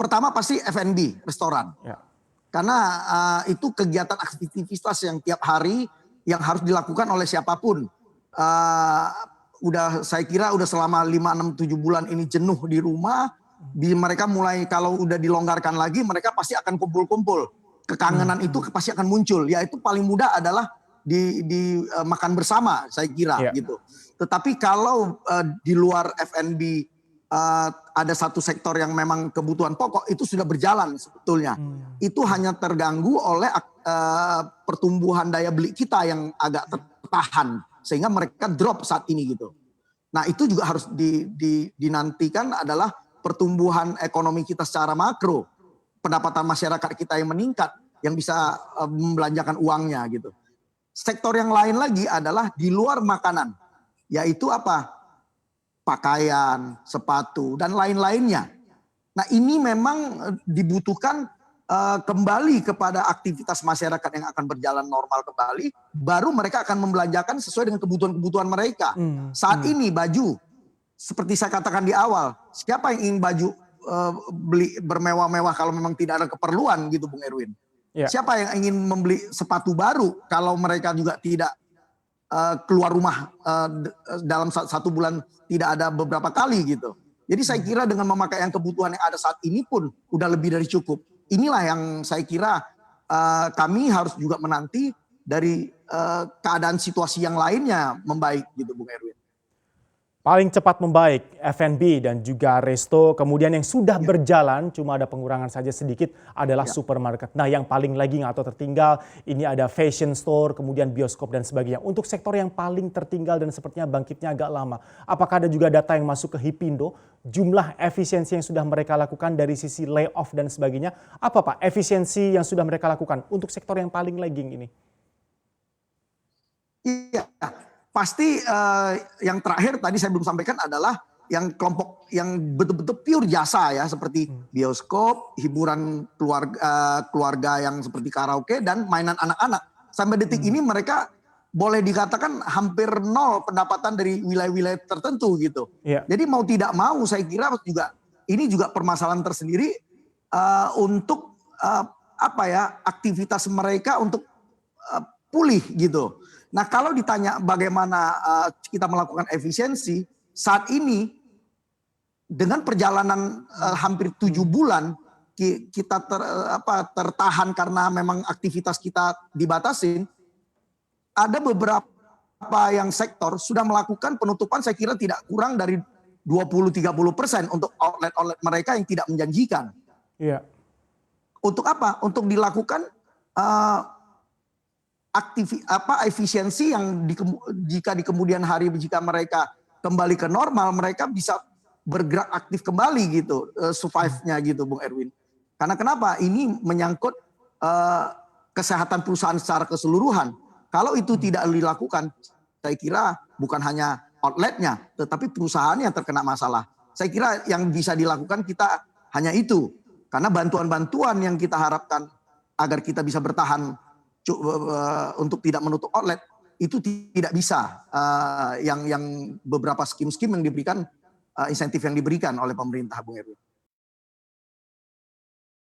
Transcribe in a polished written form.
Pertama pasti F&B, restoran. Ya. Karena itu kegiatan aktivitas yang tiap hari yang harus dilakukan oleh siapapun. Saya kira udah selama 5, 6, 7 bulan ini jenuh di rumah. Mereka mulai kalau udah dilonggarkan lagi mereka pasti akan kumpul-kumpul. Kekangenan itu pasti akan muncul. Ya itu paling mudah adalah di makan bersama saya kira gitu. Tetapi kalau di luar F&B ada satu sektor yang memang kebutuhan pokok itu sudah berjalan sebetulnya. Itu hanya terganggu oleh pertumbuhan daya beli kita yang agak tertahan sehingga mereka drop saat ini gitu. Nah itu juga harus dinantikan adalah pertumbuhan ekonomi kita secara makro, pendapatan masyarakat kita yang meningkat, yang bisa membelanjakan uangnya gitu. Sektor yang lain lagi adalah di luar makanan, yaitu apa? Pakaian, sepatu, dan lain-lainnya. Nah ini memang dibutuhkan kembali kepada aktivitas masyarakat yang akan berjalan normal kembali, baru mereka akan membelanjakan sesuai dengan kebutuhan-kebutuhan mereka. Saat ini baju, seperti saya katakan di awal, siapa yang ingin baju beli bermewah-mewah kalau memang tidak ada keperluan gitu Bung Erwin. Siapa yang ingin membeli sepatu baru kalau mereka juga tidak keluar rumah dalam 1 bulan tidak ada beberapa kali gitu. Jadi saya kira dengan memakai yang kebutuhan yang ada saat ini pun udah lebih dari cukup. Inilah yang saya kira kami harus juga menanti dari keadaan situasi yang lainnya membaik gitu Bung Erwin. Paling cepat membaik F&B dan juga resto, kemudian yang sudah berjalan cuma ada pengurangan saja sedikit adalah supermarket. Nah yang paling lagging atau tertinggal ini ada fashion store, kemudian bioskop dan sebagainya. Untuk sektor yang paling tertinggal dan sepertinya bangkitnya agak lama, apakah ada juga data yang masuk ke Hipindo, jumlah efisiensi yang sudah mereka lakukan dari sisi layoff dan sebagainya? Apa Pak efisiensi yang sudah mereka lakukan untuk sektor yang paling lagging ini? Iya. Pasti yang terakhir tadi saya belum sampaikan adalah yang kelompok yang betul-betul pure jasa ya seperti bioskop, hiburan keluarga yang seperti karaoke dan mainan anak-anak. Sampai detik ini mereka boleh dikatakan hampir nol pendapatan dari wilayah-wilayah tertentu gitu. Jadi mau tidak mau saya kira juga ini juga permasalahan tersendiri untuk aktivitas mereka untuk pulih gitu. Nah kalau ditanya bagaimana kita melakukan efisiensi, saat ini dengan perjalanan hampir 7 bulan kita tertahan karena memang aktivitas kita dibatasin, ada beberapa yang sektor sudah melakukan penutupan saya kira tidak kurang dari 20-30% untuk outlet-outlet mereka yang tidak menjanjikan. Untuk apa? Untuk dilakukan efisiensi yang jika di kemudian hari jika mereka kembali ke normal mereka bisa bergerak aktif kembali gitu survive-nya gitu Bung Erwin. Karena kenapa? Ini menyangkut kesehatan perusahaan secara keseluruhan. Kalau itu tidak dilakukan saya kira bukan hanya outletnya tetapi perusahaan yang terkena masalah. Saya kira yang bisa dilakukan kita hanya itu. Karena bantuan-bantuan yang kita harapkan agar kita bisa bertahan untuk tidak menutup outlet itu tidak bisa yang beberapa skim-skim yang diberikan insentif yang diberikan oleh pemerintah Bung Erwin.